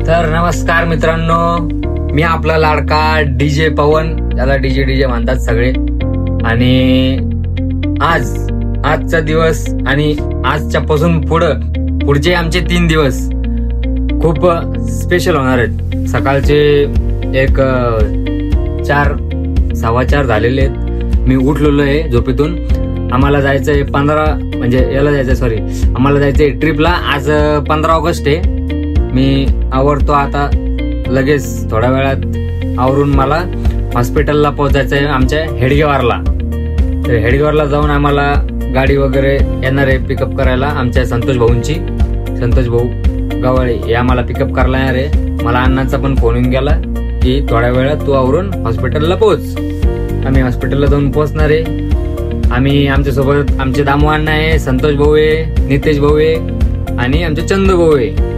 तर नमस्कार मित्रांनो, मी आपला लाडका डीजे पवन, त्याला डीजे म्हणतात सगळे. आणि आजचा दिवस आणि आजच्या पासून पुढचे आमचे 3 दिवस खूप स्पेशल होणार आहेत. सकाळचे एक 4:15 झालेले आहेत. मी उठलेलो आहे झोपेतून. आम्हाला जायचंय आम्हाला जायचंय ट्रिपला. आज 15 ऑगस्ट आहे. मी आवरतो आता लगेच थोड्या वेळात आवरून मला हॉस्पिटलला पोहोचायचं आहे आमच्या हेडगेवारला. तर हेडगेवारला जाऊन आम्हाला गाडी वगैरे येणार आहे पिकअप करायला आमच्या संतोष भाऊ गवाळे हे आम्हाला पिकअप करायला येणार आहे. मला अण्णांचा पण फोन येऊन गेला की थोड्या वेळात तू आवरून हॉस्पिटलला पोहोच. आम्ही हॉस्पिटलला जाऊन पोहोचणार आहे. आम्ही आमच्यासोबत आमचे दामू अण्णा आहे, संतोष भाऊ आहे, नितेश भाऊ आहे आणि आमचे चंदू भाऊ आहे.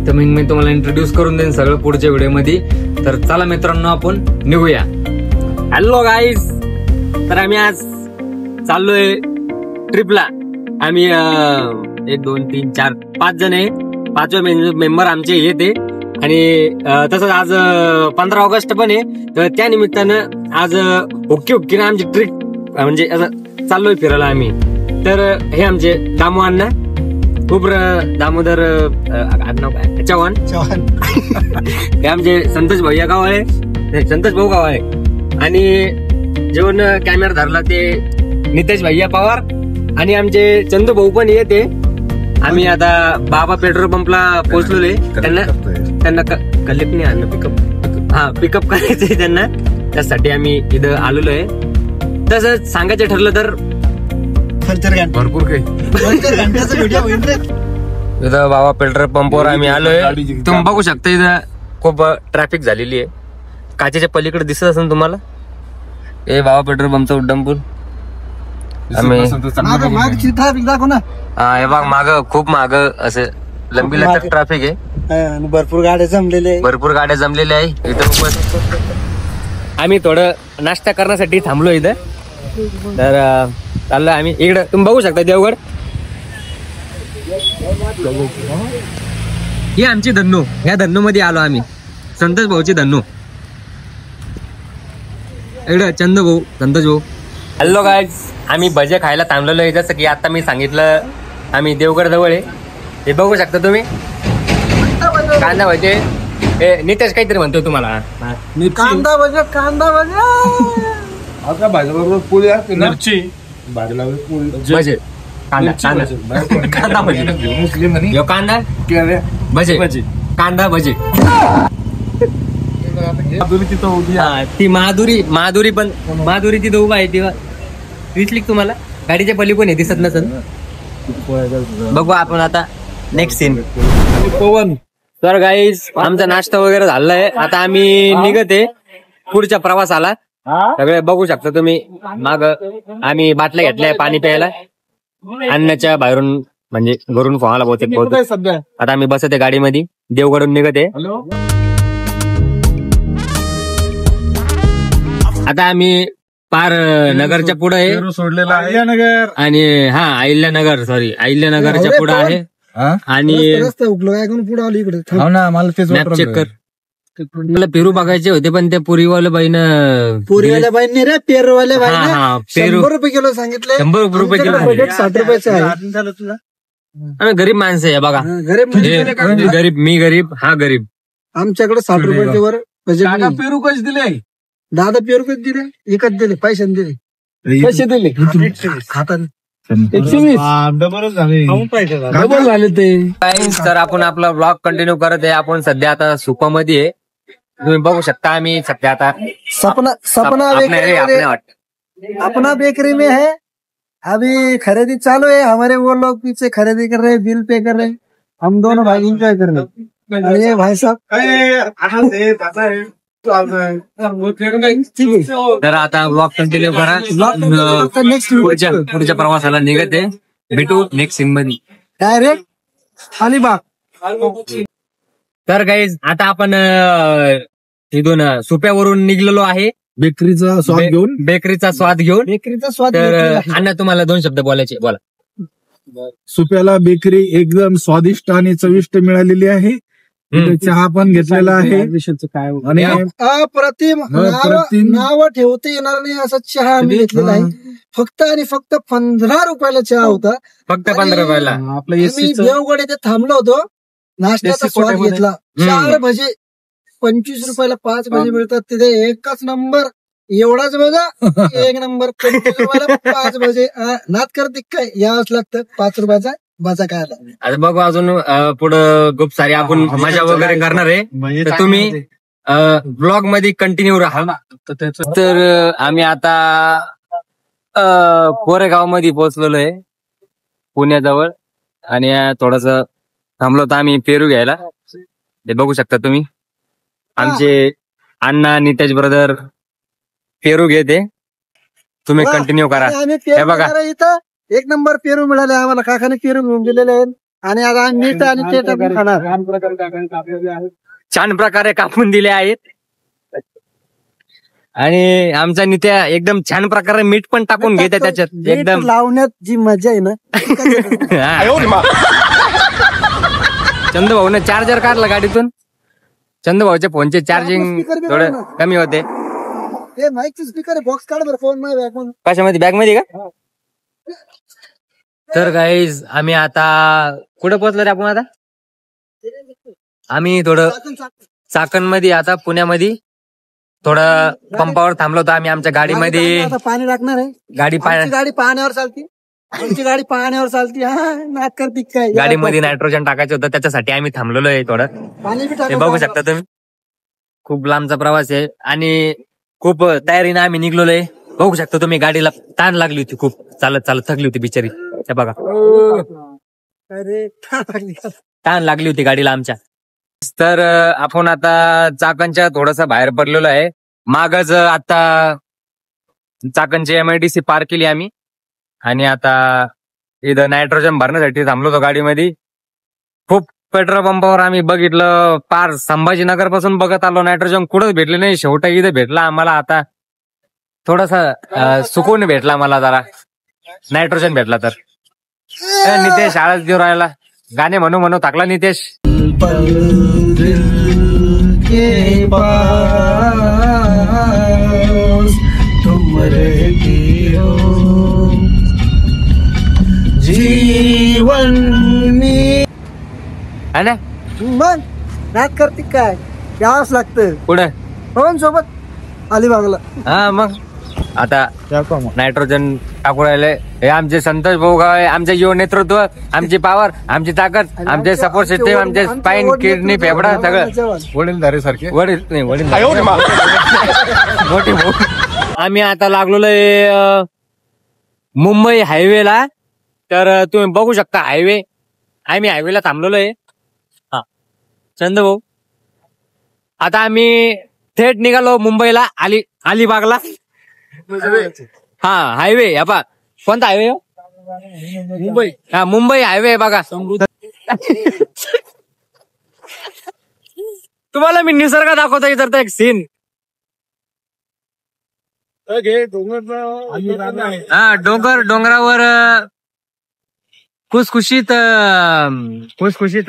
तर मग मी तुम्हाला इंट्रोड्यूस करून देईन सगळं पुढच्या व्हिडिओमध्ये. तर चला मित्रांनो, आपण निघूया. हॅलो गाईज, तर आम्ही आज चाललोय ट्रिपला. आम्ही 1 2 3 4 5 जण आहे. 5वे मेंबर आमचे येते. आणि तसंच आज 15 ऑगस्ट पण आहे. तर त्या निमित्तानं आज ओके ना आमची ट्रिप म्हणजे असं चाललोय फिरायला आम्ही. तर हे आमचे दामू अण्णा, खूप दामोदर चव्हाण हे आमचे संतोष भैया संतोष भाऊ गाव आहे. आणि जेवण कॅमेरा धरला ते नितेश भैया पवार आणि आमचे चंदू भाऊ पण येते. आम्ही आता बाबा पेट्रोल पंपला पोहोचलोय. त्यांना कलेक्ट नाही आणलं, पिकअप करायचंय त्यांना. त्यासाठी आम्ही इथं आलेलो आहे. तसंच सांगायचं ठरलं तर भरपूर काही इथं बाबा पेट्रोल पंपवर आम्ही आलोय. तुम्ही बघू शकता इथं खूप ट्रॅफिक झालेली आहे. काचेच्या पलीकडे दिसत असेल तुम्हाला हे बाबा पेट्रोल पंपचा उड्डाणपूल. आम्ही हे बघ खूप माग असं लंबी लचक ट्रॅफिक आहे. भरपूर गाड्या जमलेल्या आहे इथं. आम्ही थोडं नाश्ता करण्यासाठी थांबलो इथं. तर चाललं आम्ही इकडं. तुम्ही बघू शकता देवगड. ही आमची धन्नू. ह्या धन्नू मध्ये आलो आम्ही. संतोष भाऊची धन्नू. इकडं संतोष भाऊ. हॅलो गाईज, आम्ही भजे खायला थांबलेलो आहे. जसं की आता मी सांगितलं आम्ही देवगड जवळ आहे. हे बघू शकता तुम्ही. कांदा भजे. हे नितेश काहीतरी म्हणतो तुम्हाला. कांदा भजे आता भाजीबरोबर पोळी असते ना, भाजीला पोळी भजे कांदा भजे कांदा भजे कांदा भजे. ती माधुरी तिथं उभा आहे. तेव्हा दिसली तुम्हाला गाडीच्या पली पण आहे, दिसत नसेल. बघू आपण आता नेक्स्ट सीन. पवन. तर गाईज, आमचा नाश्ता वगैरे झालाय. आता आम्ही निघते पुढच्या प्रवासाला. सगळे बघू शकता तुम्ही. माग आम्ही बाटल्या घेतल्या पाणी प्यायला. अन्नाच्या बाहेरून म्हणजे घरून फोनाला बहुतेक. आता आम्ही बसते गाडीमध्ये, देवगडून निघते. आता आम्ही पार नगरच्या पुढे आहे सोडलेला अहिल्यानगर. आणि अहिल्यानगरच्या पुढे आहे. आणि पुढे आलो इकडे. मॅप चेक कर. मला पेरू बघायचे होते पण त्या पुरीवाल्या पुरीवाल्या बाईंनी रे पेरूवाल्या बाईंनी 100 रुपये किलो सांगितले. 100 रुपये किलो. 60 रुपयाचं आहे. आम्ही गरीब माणसं आहे बघा. गरीब मी गरीब, हा गरीब. आमच्याकडे 60 रुपयाच्या वर पेरू कसे दिले. दादा पेरू कसे दिले, विकत दिले, पैशाने दिले. पैसे दिले खाताना. 120 डबल झाले ते. तर आपण आपला ब्लॉग कंटिन्यू करत आहे. आपण सध्या आता सुपामध्ये आहे. तुम्ही बघू शकता आम्ही सध्या आता अपना बेकरी में है. अभी खरीदी चालू है. हमारे वो लोग पीछे खरीदी कर रहे, बिल पे कर रहे. हम दोनों भाई एंजॉय कर रहे. और ये भाई साहब तर आता ब्लॉग कंटिन्यू करा. नेक्स्ट पुढच्या प्रवासाला निघते. भेटू नेक्स्ट सीन मध्ये डायरेक्ट अलिबाग. तर गाईज, आता आपण इथून सुप्यावरून निघलेलो आहे. बेकरीचा स्वाद घेऊन. तर अण्णा तुम्हाला 2 शब्द बोलायचे, बोला. सुप्याला बेकरी एकदम स्वादिष्ट आणि चविष्ट मिळालेली आहे. चहा पण घेतलेला आहे आणि अप्रतिम नाव ठेवता येणार नाही असा चहा आम्ही घेतलेला आहे. फक्त आणि फक्त 15 रुपयाला चहा होता. फक्त 15 रुपयाला. आम्ही देवगड येथे थांबलो होतो. नाश्त्याचा स्वाद घेतला. 4 भजे 25 रुपयाला 5 भजे मिळतात तिथे. एकच नंबर. एवढाच बघा 1 नंबर. 25 रुपयाला 5 भजे. नाद करते काय यावंच लागतं. 5 रुपयाचा बाजा काय आला. आता बघू अजून पुढं खूप सारी आपण मजा वगैरे करणार आहे. तर तुम्ही ब्लॉग मध्ये कंटिन्यू राहा. तर आम्ही आता कोरेगाव मध्ये पोहोचलेलो आहे पुण्याजवळ. आणि थोडस थांबलो तर आम्ही पेरू घ्यायला. ते बघू शकता तुम्ही. आमचे अण्णा नितेश ब्रदर पेरू घेते. तुम्ही कंटिन्यू करा. हे बघा इथं 1 नंबर पेरू मिळाले आम्हाला. काकाने पेरू घेऊन दिलेले आहेत. आणि आता मीठ आणि ते खाणार. छान प्रकारे कापून दिले आहेत. आणि आमचा नित्या एकदम छान प्रकारे मीठ पण टाकून घेते त्याच्यात. एकदम लावण्यात जी मजा आहे ना. चंदूभाऊने चार्जर काढला गाडीतून. चंदूभाऊच्या फोनचे चार्जिंग थोडं कमी होते. माईकचे स्पीकर बॉक्स काढ बरं फोन मध्ये बॅग मध्ये. कशामध्ये बॅग मध्ये का. तर गाईज आम्ही आता कुठं पोहोचलो रे आपण आता. आम्ही थोडं चाकण मध्ये आता पुण्यामध्ये थोडं पंपावर थांबलो होतो आम्ही आमच्या गाडीमध्ये. पाणी लागणार आहे. गाडी पाण्यावर चालती. आमची गाडी पाण्यावर चालती. नाक करते काय. गाडीमध्ये नायट्रोजन टाकायचं होतं त्याच्यासाठी आम्ही थांबलेलो आहे थोडं. हे बघू शकता तुम्ही. खूप लांबचा प्रवास आहे आणि खूप तयारीने आम्ही निघलेलो आहे. बघू शकता तुम्ही. गाडीला ताण लागली होती खूप. चालत चालत थकली होती बिचारी. हे बघा अरे ताण लागली होती गाडीला आमच्या. तर आपण आता चाकणच्या थोडस बाहेर पडलेलो आहे. मागच आता चाकणची MIDC पार केली आम्ही. आणि आता इथं नायट्रोजन भरण्यासाठी थांबलो होतो गाडीमध्ये. खूप पेट्रोल पंपावर आम्ही बघितलं. पार संभाजीनगर पासून बघत आलो. नायट्रोजन कुठंच भेटले नाही. शेवटी इथं भेटला आम्हाला. आता थोडासा सुकून भेटला मला जरा. नायट्रोजन भेटला तर. नितेश शाळेत देऊ राहिला. गाणे म्हणू टाकला नितेश. जीवन है ना. मग नाद करते काय यावंच लागतं. पुढे पवन सोबत अलिबागला. हा मग आता नायट्रोजन टाकू राहिले. हे आमचे संतोष भाऊ आहे. आमचे युवा नेतृत्व, आमची पॉवर, आमची ताकद, आमचे सपोर्ट सिस्टीम, आमचे स्पाईन, किडनी, फेफडा सगळं वडीलधारे सारखे. वडील मोठी भाऊ. आम्ही आता लागलेलो आहे मुंबई हायवेला. तर तुम्ही बघू शकता हायवे. आम्ही हायवेला थांबलेलो आहे. हा चंद भाऊ. आता आम्ही थेट निघालो मुंबईला. अलिबागला. हा हायवे. हा कोणता हायवे. मुंबई. हा मुंबई हायवे बघा. तुम्हाला मी निसर्ग दाखवतो इतर एक सीन. हा डोंगरावर खुसखुशीत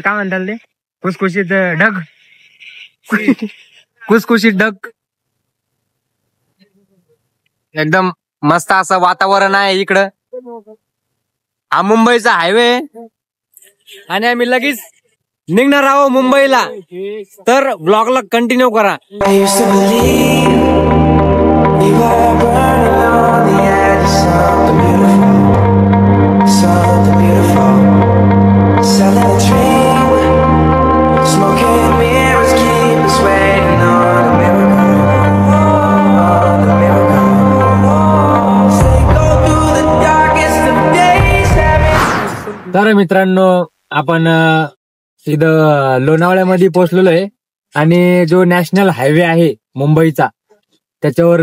काय म्हणतात ते. खुसखुशीत ढग. खुसखुशीत ढग. एकदम मस्त असं वातावरण आहे इकडं. हा मुंबईचा हायवे. आणि आम्ही लगेच निघणार आहोत मुंबईला. तर ब्लॉगला कंटिन्यू करा. तर मित्रांनो आपण इथं लोणावळ्यामध्ये पोहोचलेलो आहे. आणि जो नॅशनल हायवे आहे मुंबईचा त्याच्यावर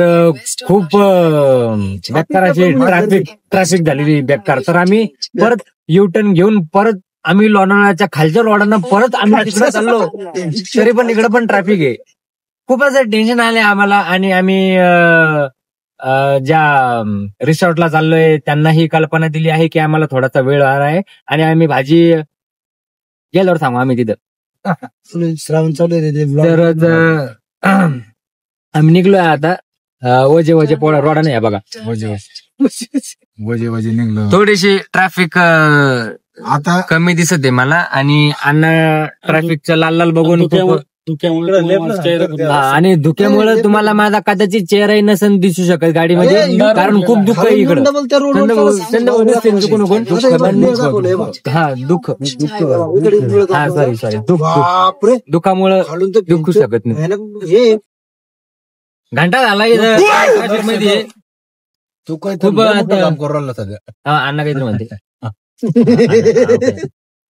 खूप बेकार अशी ट्रॅफिक झालेली बेकार. तर आम्ही परत U-टर्न घेऊन परत आम्ही लोणावळ्याच्या खालच्या रोडानं परत आम्ही तिकडे चाललो. तरी पण इकडे पण ट्रॅफिक आहे. खूप असं टेन्शन आले आम्हाला. आणि आम्ही ज्या रिसॉर्टला चाललोय त्यांना ही कल्पना दिली आहे की आम्हाला थोडासा वेळ आहे. आणि आम्ही भाजी गेल्यावर सांगू आम्ही तिथं. श्रावण चालू आहे. तर आम्ही निघलोय आता वजे वजे पोळा रोडा नाही बघा. वजे निघलो. थोडीशी ट्रॅफिक आता कमी दिसत आहे मला. आणि अण्णा ट्रॅफिकचं लाल लाल बघून आणि धुक्यामुळे तुम्हाला माझा कदाचित चेहराही नसन दिसू शकत गाडीमध्ये, कारण खूप दुःख आहे इकडं. हा दुःख हा सॉरी दुःखामुळे दुखू शकत नाही. घंटा झाला ट्रॅफिक मध्ये खूप अण्णा काहीतरी म्हणते.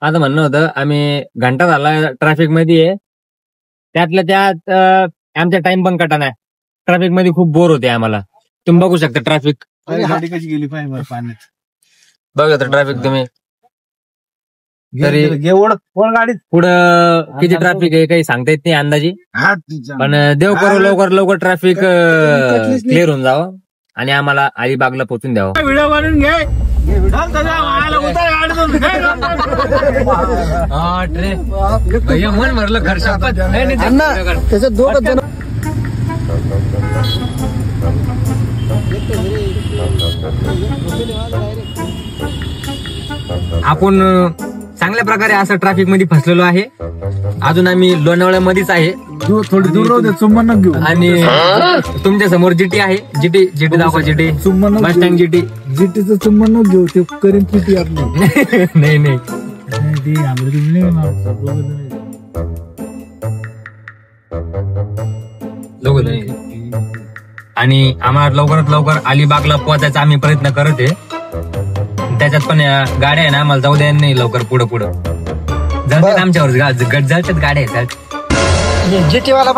आता म्हणणं होतं आम्ही घंटा झाला ट्रॅफिक मध्ये आहे, त्यातल्या त्यात आमचा टाइम पण कटा नाही. ट्रॅफिक मध्ये खूप बोर होते आम्हाला. तुम्ही बघू शकता ट्रॅफिक कशी गेली पाण्यात. बघा तर ट्रॅफिक तुम्ही तरी गाडीत पुढं किती ट्रॅफिक आहे काही सांगता येत नाही अंदाजी. पण देव करो लवकर ट्रॅफिक क्लिअर होऊन जावं आणि आम्हाला अलिबागला पोहोचून द्यावं. व्हिडिओ बनवून घे. मन भरलं घर त्याच्यात दोघं जण आपण चांगल्या प्रकारे असं ट्रॅफिक मध्ये फसलेलो आहे. अजून आम्ही लोणावळ्यामध्येच आहे. थोडी दूर राहू दे. चुम्बन घेऊ. आणि तुमच्या समोर जीटी आहे. जीटी दाखवा. जीटी चुम्बन मस्टँग जीटीचं चुम्बन न घेऊ. ते करीन किती आपली नाही आणि आम्हाला लवकरात लवकर अलिबागला पोहोचायचा आम्ही प्रयत्न करत आहे. त्याच्यात पण गाड्या आहे ना आम्हाला जाऊ द्या नाही लवकर पुढं जातात आमच्यावर गट जातात गाड्या येतात. जीटीवाला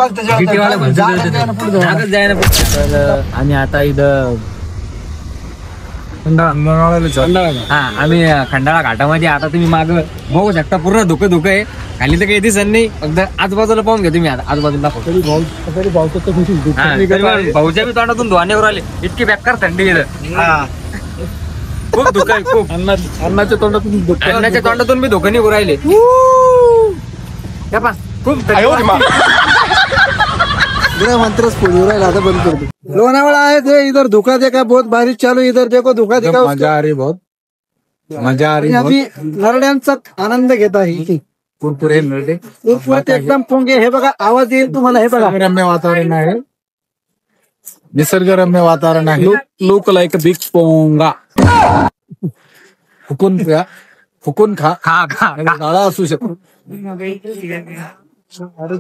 आम्ही आता इथं आम्ही खंडाळा घाटामध्ये. आता तुम्ही माग बघू शकता पूर्ण धुकं आहे. खाली तर काही दिसत नाही. फक्त आजूबाजूला पाहून घ्या तुम्ही. आता आजूबाजूला भाऊच्या बी तोंडातून धुवानेवर आले. इतकी बेकार थंडी आहे. खूप धुकं आहे खूप. अन्नाच्या तोंडातून बी धुकं निघू राहिले. खूप मंत्र राहिला. आता बंद करतो. लोणावळा आहे ते. इधर धोखा देखा बहुत बारिश चालू. इधर देखो धोखा देखा. मजा आ रही. आम्ही नरड्यांचा आनंद घेत आहे. कुरकुरे एकदम पोंगे. हे बघा आवाज येईल तुम्हाला. हे बघा रम्य वातावरण आहे. निसर्गरम्य वातावरण आहे. लोक लाईक बिग पोंगा. फुकून खा शाळा असू शकतो.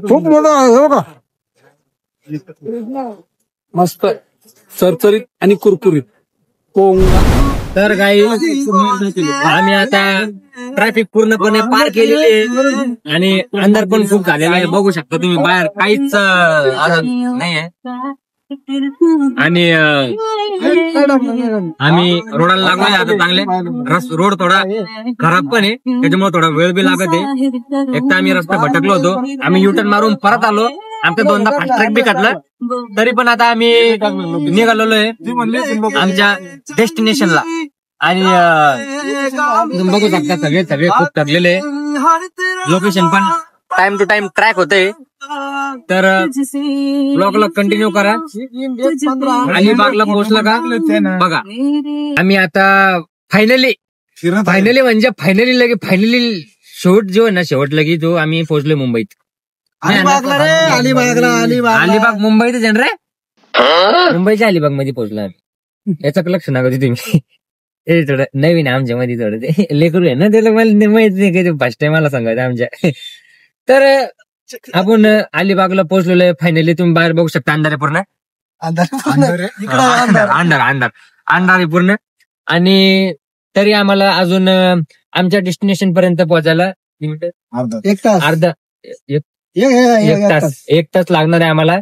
खूप मोठा आहे बघा. मस्त चरचरीत आणि कुरकुरीत पोंगा. तर काही आम्ही आता ट्रॅफिक पूर्णपणे पार केलेली आहे आणि अंधार पण खूप झालेला आहे. बघू शकता तुम्ही बाहेर काहीच नाहीये. आणि आम्ही रोडाला लागलोय आता. चांगले रोड थोडा खराब पण आहे, त्याच्यामुळे थोडा वेळ बी लागत आहे. एक तर आम्ही रस्ता भटकलो होतो. आम्ही युटर्न मारून परत आलो. आमच्या दोनदा फास्ट ट्रॅक बी काढलं. तरी पण आता आम्ही निघालेलो आहे आमच्या डेस्टिनेशनला. आणि तुम्ही बघू शकता सगळे खूप थकलेले. लोकेशन पण टाइम टू टाइम ट्रॅक होते. तर ब्लॉगला कंटिन्यू करा. अलिबागला पोहोचला का बघा. आम्ही आता फायनली म्हणजे फायनली शेवट जो आहे ना, शेवट लगी जो आम्ही पोहोचलोय मुंबईत. अलिबाग मुंबईतच आहे रे. मुंबईच्या अलिबाग मध्ये पोहोचला. याचं लक्ष नका तुम्ही. थोडं नवीन आमच्या मध्ये थोडं ते लेकरू आहे ना, त्याला मला माहित नाही काही फर्स्ट टाइम मला सांगायचं आमच्या. तर आपण अलिबागला पोहोचलेलो आहे फायनली. तुम्ही बाहेर बघू शकता अंधार आहे पूर्ण. अंधार आहे पूर्ण. आणि तरी आम्हाला अजून आमच्या डेस्टिनेशन पर्यंत पोहोचायला एक तास लागणार आहे आम्हाला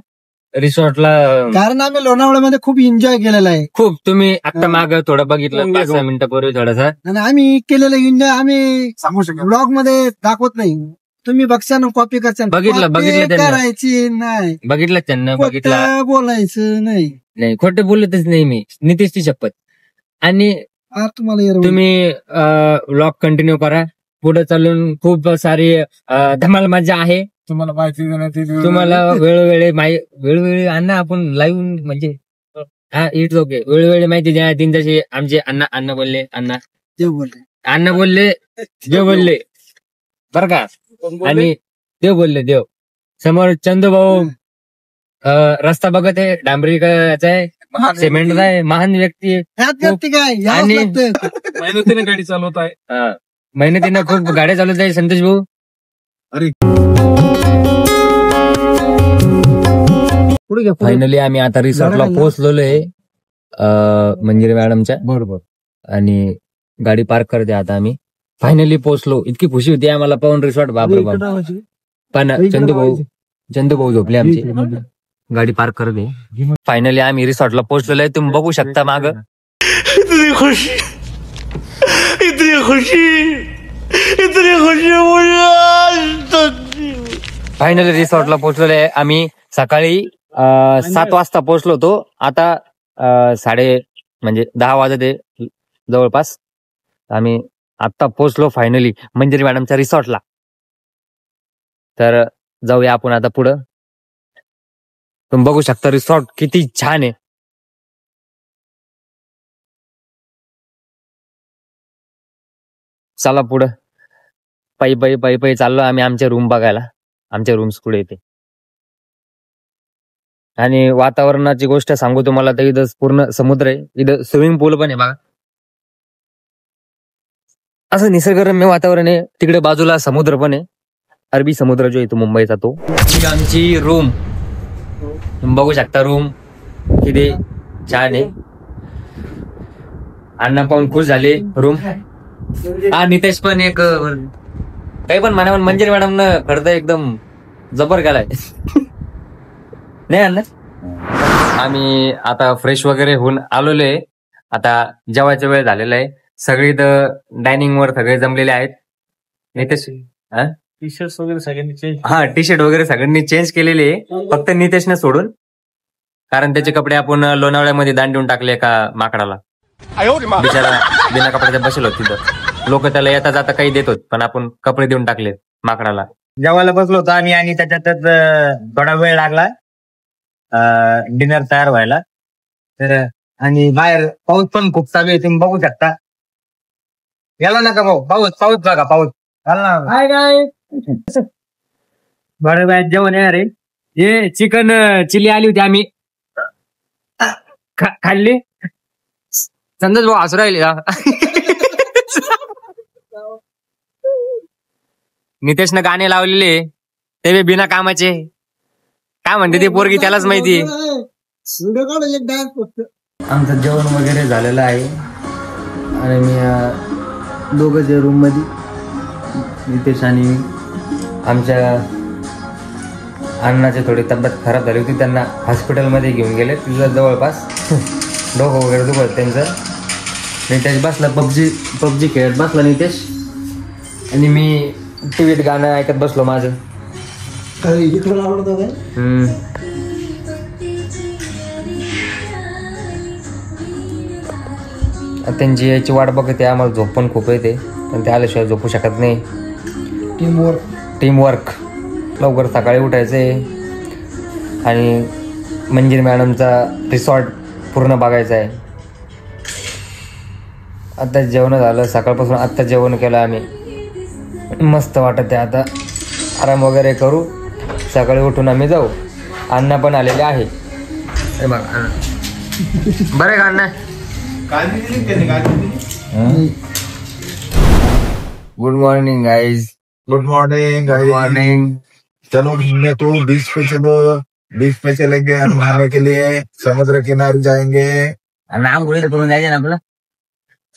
रिसॉर्टला. कारण आम्ही लोणावळ्यामध्ये खूप एन्जॉय केलेला आहे. खूप. तुम्ही आता माग थोडं बघितलं 5-6 मिनिटापूर्वी थोडासा. आणि आम्ही केलेलं एन्जॉय आम्ही ब्लॉग मध्ये दाखवत नाही. तुम्ही बघसा ना, कॉपी करता. बघितलं करायची नाही. बघितलं त्यांना. बघितलं बोलायचं नाही. खोटे बोलतच नाही मी. नितीशची शपथ. आणि तुम्हाला तुम्ही व्लॉग कंटिन्यू करा. पुढे चालून खूप सारी धमाल मजा आहे. तुम्हाला माहिती देण्यात तुम्हाला वेळोवेळी अण्णा आपण लाईव्ह म्हणजे हा इट्स ओके वेळोवेळी माहिती देण्यात येईल. जसे आमचे अण्णा बोलले अण्णा बोलले बर का. आणि देव बोलले देव. समोर चंदूभाऊ रस्ता बघत आहे, डांबरीचा आहे, सिमेंटचा आहे, महान व्यक्ती आहे आणि मेहनतीने गाडी चालवत आहे. मेहनतीनं खूप गाड्या चालवत आहे संतोष भाऊ. फायनली आम्ही आता रिसॉर्टला पोहोचलेलो आहे मंजिरी मॅडमच्या बरोबर. आणि गाडी पार्क करते आता आम्ही. फायनली पोहोचलो. इतकी खुशी होती आम्हाला पाहून रिसॉर्ट. बापरे बाप. पण चंदूभाऊ झोपले आमची. गाडी पार्क करते. फायनली आम्ही रिसॉर्टला पोहोचलेलो आहे. तुम्ही बघू शकता माग. इतनी खुशी फायनली रिसॉर्टला पोहोचलेलो आहे आम्ही. सकाळी 7 वाजता पोहोचलो होतो. आता 10 वाजत आहे जवळपास. आम्ही आता पोहोचलो फायनली मंजिरी मॅडमच्या रिसॉर्टला. तर जाऊया आपण आता पुढं. तुम्ही बघू शकता रिसॉर्ट किती छान आहे. चला पुढं. पायी चाललो आम्ही आमच्या रूम बघायला. आमच्या रूम्स पुढे येते. आणि वातावरणाची गोष्ट सांगू तुम्हाला तर इथं पूर्ण समुद्र आहे. इथं स्विमिंग पूल पण आहे बघा. असं निसर्गरम्य वातावरण आहे. तिकडे बाजूला समुद्र पण आहे. अरबी समुद्र जो येतो मुंबईचा तो. आमची रूम बघू शकता. रूम किती छान आहे. अण्णा पाहून खुश झाले रूम. हा नितेश पण एक काही पण म्हणा मंजिरी मॅडम न खरं एकदम जबर केलाय. नाही अण्णा. आम्ही आता फ्रेश वगैरे होऊन आलेलो आहे. आता जेवायचा वेळ झालेला आहे. सगळे इथं डायनिंग वर सगळे जमलेले आहेत. नितेश टी शर्ट वगैरे सगळ्यांनी चेंज. हा टी शर्ट वगैरे सगळ्यांनी चेंज केलेले आहे फक्त नितेशने सोडून. कारण त्याचे कपडे आपण लोणावळ्यामध्ये दान देऊन टाकले एका माकडाला. बिचारा बिना कपड्याचा बसेल होत तिथं. लोक त्याला येता जाता काही देत होत पण आपण कपडे देऊन टाकले माकडाला. जेवायला बसलो होतो आम्ही आणि त्याच्यातच थोडा वेळ लागला डिनर तयार व्हायला. तर आणि बाहेर पाऊस पण खूप चालू आहे. तुम्ही बघू शकता. याला नका भाऊ. पाऊस बघा पाऊस. हाय काय बरं बाय जेवण आहे रे. हे चिकन चिली आली होती आम्ही खाल्ली. संतोष भाऊ हसू राहिले. नितेशनं गाणे लावलेले ते बिना कामाचे. काय म्हणते ते पोरगी त्यालाच माहिती. आमचं जेवण वगैरे झालेलं आहे आणि मी दोघंच रूम मध्ये. नितेश आणि आमच्या अण्णाची थोडी तब्येत खराब झाली होती. त्यांना हॉस्पिटलमध्ये घेऊन गेले. तिथं जवळपास डोकं वगैरे दुखत त्यांचं. नितेश बसला पबजी खेळत बसला नितेश. आणि मी टीव्हीत गाणं ऐकत बसलो माझं. त्यांची याची वाट बघते. आम्हाला झोप पण खूप येते पण ते आल्याशिवाय झोपू शकत नाही. टीमवर्क. लवकर सकाळी उठायचंय आणि मंजिरी मॅडमचा रिसॉर्ट पूर्ण बघायचा आहे. आता जेवण झालं. सकाळपासून आत्ता जेवण केलं आम्ही. मस्त वाटत आहे. आता आराम वगैरे करू. सकाळी उठून आम्ही जाऊ. अण्णा पण आलेले आहे. बरं का अण्णा. Good morning guys. Good morning. चलो घूमने को बीच पे चलेंगे नहाने के लिए. समुद्र किनारे जाएंगे. नाम घोड़े करून जायचे ना आपलं.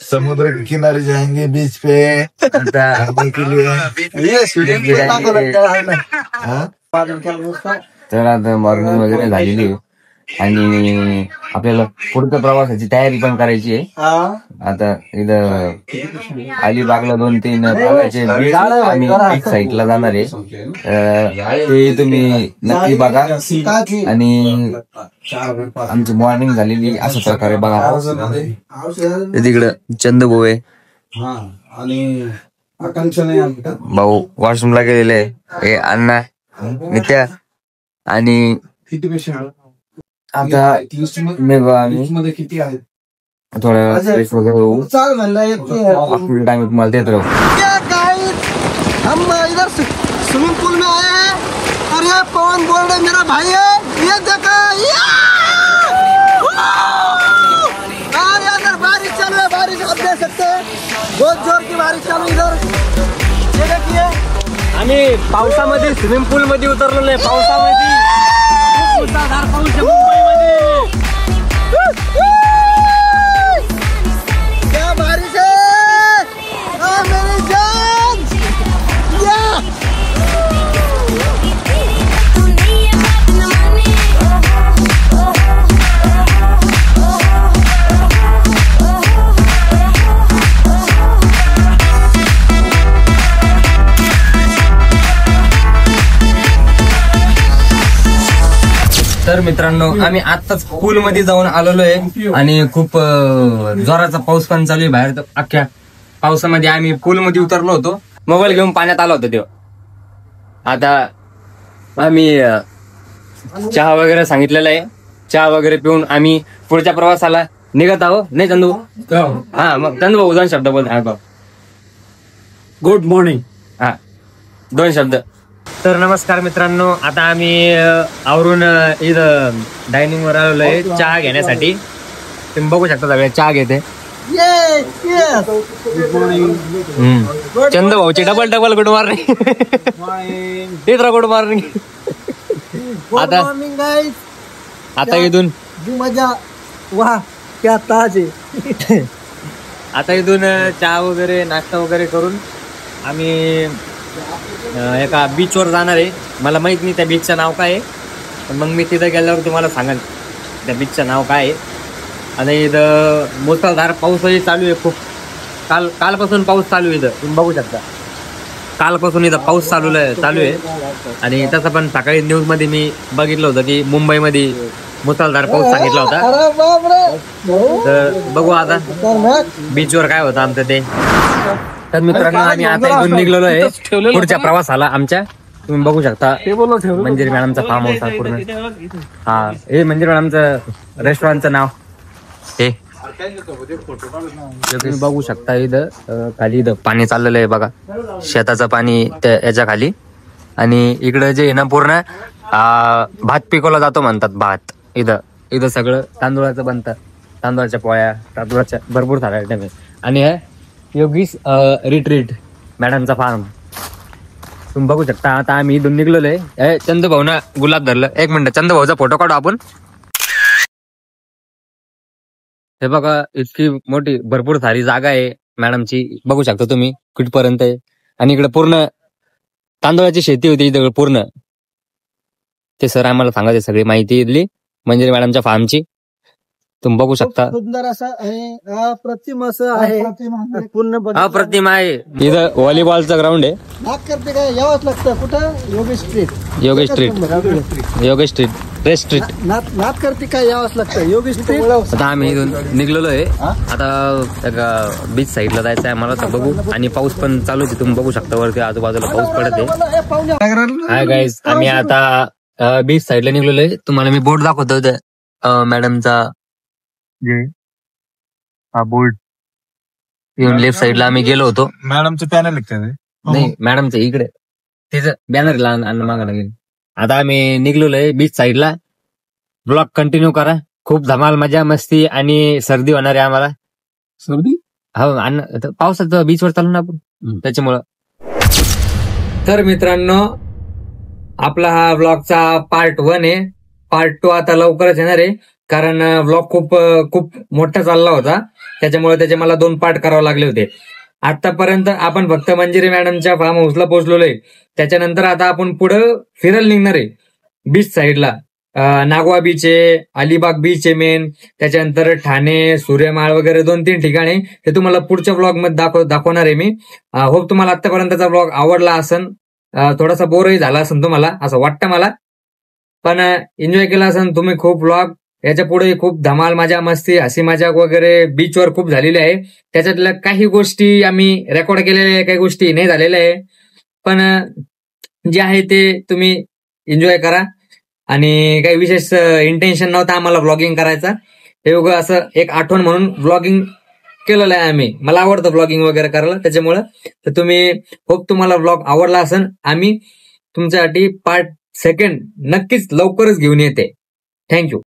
समुद्र के किनारे जाएंगे बीच पे नहाने के लिए. तर आता मॉर्निंग वगैरे झालेली आहे आणि आपल्याला पुढच्या प्रवासाची तयारी पण करायची आहे. आता इथं अलिबागला 2-3 प्रकारचे बीच आम्ही एक साईडला जाणार आहे. ते तुम्ही नक्की बघा. आणि आमची मॉर्निंग झालेली अशा प्रकारे बघा. तिकडं चंदभाऊ आहे. आणि आकांक्षा नाही आली का? भाऊ वॉशरूमला गेलेले हे अण्णा नित्या आणि किती पेशंट आता मी मध्ये किती आहेत? थोडा फ्रेश वगैरे होऊ चाल म्हणलं टाइम तुम्हाला देत राहू. हम इधर स्विमिंग पूल में आए हैं और ये पवन बोल रहे मेरा भाई है, ये देखा इधर बारिश चालू है, बारिश आप देख सकते हैं, बहुत जोर की बारिश चालू इधर. ये देखिए आम्ही पावसामध्ये स्विमिंग पूल मध्ये उतरलो नाही, पावसामध्ये मुसळधार पाऊस आहे मुंबईमध्ये. क्या बारिश है, मेरी जान. तर मित्रांनो आम्ही आत्ताच पूल मध्ये जाऊन आलेलो आहे आणि खूप जोराचा पाऊस पण चालू आहे बाहेर. तर अख्ख्या पावसामध्ये आम्ही पूल मध्ये उतरलो होतो, मोबाईल घेऊन पाण्यात आलो होतो तेव्हा. आता आम्ही चहा वगैरे सांगितलेला आहे, चहा वगैरे पिऊन आम्ही पुढच्या प्रवासाला निघत आहोत. नाही चंदू? हा मग चंदू भाऊ 2 शब्द बोल. Good morning. हा 2 शब्द. तर नमस्कार मित्रांनो, आता आम्ही आवरून इथं डायनिंग वर आलेलो आहे चहा घेण्यासाठी. तुम्ही बघू शकता सगळे चहा घेते. चंद भाऊची डबल गुड मॉर्निंग. तिसरा गुड मॉर्निंग. आता इथून मजा वाह क्या ताज आहे. आता इथून चहा वगैरे नाश्ता वगैरे करून आम्ही एका बीचवर जाणार आहे. मला माहित नाही त्या बीचचं नाव काय आहे, पण मग मी तिथं गेल्यावर तुम्हाला सांगाल त्या बीचचं नाव काय आहे. आणि इथं मुसळधार पाऊसही चालू आहे खूप. कालपासून पाऊस चालू आहे इथं, तुम्ही बघू शकता. कालपासून इथं पाऊस चालू आहे. आणि तसं पण सकाळी न्यूज मध्ये मी बघितलं होतं की मुंबईमध्ये मुसळधार पाऊस सांगितला होता. तर बघू आता बीचवर काय होतं आमचं ते. तर मित्रांनो आम्ही आता इथून निघलेलो आहे पुढच्या प्रवासाला आमच्या. तुम्ही बघू शकता मंजिरी मॅडमचा फार्म हाऊस आहे पूर्ण. हा हे मंजिरी मॅडमचं रेस्टॉरंटचं नाव हे. तुम्ही बघू शकता इथं खाली इथं पाणी चाललेलं आहे बघा, शेताचं पाणी त्या याच्या खाली. आणि इकडं जे आहे ना पूर्ण भात पिकवला जातो म्हणतात. भात इथं सगळं तांदूळाचं बनतं, तांदूळाच्या पोळ्या, तांदूळाच्या भरपूर साऱ्या आयटम आहे. आणि हे योगीश रिट्रीट मॅडमचा फार्म तुम्ही बघू शकता. आता आम्ही इथून निघलेलो आहे. चंदभाऊ ना गुलाब धरलं. एक मिनिट, चंदभाऊचा फोटो काढू आपण. हे बघा इतकी मोठी भरपूर सारी जागा आहे मॅडमची, बघू शकता तुम्ही कुठपर्यंत आहे. आणि इकडे पूर्ण तांदूळाची शेती होती इथं पूर्ण. ते सर आम्हाला सांगायचे सगळी माहिती इथली मंजिरी मॅडमच्या फार्मची. तुम्ही बघू शकता सुंदर असं आहे, अप्रतिम असं आहे, पूर्ण अप्रतिम आहे. इथं व्हॉलीबॉलचं ग्राउंड आहे. नाक करते काय यावंच लागतं. कुठं? Yogesh street rest street. नाक करते काय यावंच लागतं योगेश स्ट्रीट. आता आम्ही इथून निघलेलो आहे. आता बीच साईडला जायचं आहे मला, तर बघू. आणि पाऊस पण चालू आहे, तुम्ही बघू शकता वरती आजूबाजूला पाऊस पडत आहे. हाय गाईज, आम्ही आता बीच साईडला निघलेलो आहे. तुम्हाला मी बोर्ड दाखवतो मॅडमचा. हा बोर्ड येऊन लेफ्ट साईडला आम्ही गेलो होतो. मॅडमचं पॅनल नाही मॅडमचं इकडे तिचं बॅनर लहान मागायला गेलो. आता आम्ही निघलेलो आहे बीच साईडला. ब्लॉग कंटिन्यू करा. खूप धमाल मजा मस्ती आणि सर्दी होणार आहे आम्हाला. सर्दी हो पावसात बीचवर चालू ना आपण त्याच्यामुळं. तर मित्रांनो आपला हा ब्लॉगचा पार्ट 1 आहे. पार्ट 2 आता लवकरच येणार आहे, कारण ब्लॉग खूप मोठा चालला होता. त्याच्यामुळे त्याचे मला 2 पार्ट करावे लागले होते. आतापर्यंत आपण फक्त मंजिरी मॅडमच्या फार्म हाऊसला पोहोचलोय. त्याच्यानंतर आता आपण पुढं फिरायला निघणार आहे बीच साईडला. नागवा बीच आहे, अलिबाग बीच आहे मेन, त्याच्यानंतर ठाणे, सूर्यमाळ वगैरे 2-3 ठिकाणे. हे तुम्हाला पुढच्या ब्लॉग मध्ये दाखवणार आहे मी. होप तुम्हाला आतापर्यंतचा ब्लॉग आवडला असेल. थोडासा बोरही झाला असेल तुम्हाला असं वाटतं मला, पण एन्जॉय केला असेल तुम्ही खूप ब्लॉग. याच्या पुढे खूप धमाल मजा मस्ती हसी मजाक वगैरे बीचवर खूप झालेली आहे. त्याच्यातल्या काही गोष्टी आम्ही रेकॉर्ड केलेल्या आहे, काही गोष्टी नाही झालेल्या आहे. पण जे आहे ते तुम्ही एन्जॉय करा. आणि काही विशेष इंटेन्शन नव्हतं आम्हाला व्लॉगिंग करायचा, हे उगं असं एक आठवण म्हणून व्लॉगिंग केलेलं आहे आम्ही. मला आवडतं व्लॉगिंग वगैरे करायला, त्याच्यामुळं. तर तुम्ही होप तुम्हाला व्लॉग आवडला असेल. आम्ही तुमच्यासाठी पार्ट 2 नक्कीच लवकरच घेऊन येते. थँक्यू.